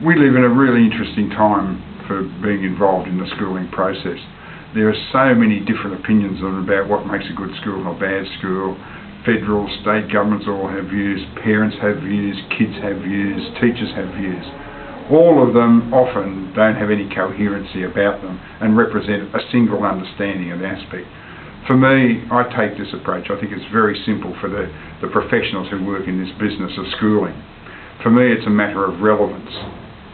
We live in a really interesting time for being involved in the schooling process. There are so many different opinions about what makes a good school or a bad school. Federal, state governments all have views, parents have views, kids have views, teachers have views. All of them often don't have any coherency about them and represent a single understanding of the aspect. For me, I take this approach. I think it's very simple for the professionals who work in this business of schooling. For me, it's a matter of relevance.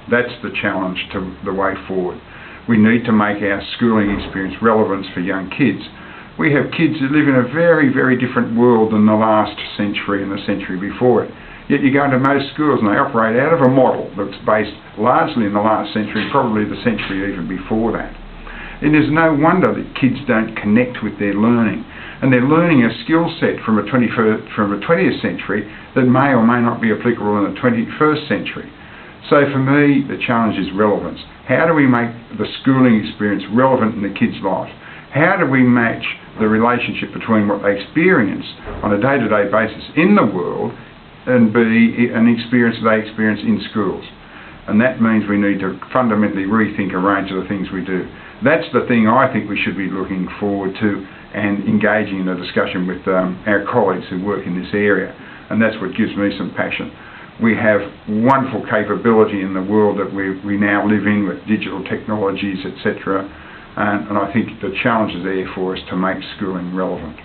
That's the challenge to the way forward. We need to make our schooling experience relevant for young kids. We have kids who live in a very, very different world than the last century and the century before it. Yet you go into most schools and they operate out of a model that's based largely in the last century, probably the century even before that. And there's no wonder that kids don't connect with their learning. And they're learning a skill set from a 20th century that may or may not be applicable in the 21st century. So for me, the challenge is relevance. How do we make the schooling experience relevant in the kids' lives? How do we match the relationship between what they experience on a day-to-day basis in the world and be an experience they experience in schools? And that means we need to fundamentally rethink a range of the things we do. That's the thing I think we should be looking forward to and engaging in a discussion with our colleagues who work in this area. And that's what gives me some passion. We have wonderful capability in the world that we now live in with digital technologies, etc. And I think the challenge is there for us to make schooling relevant.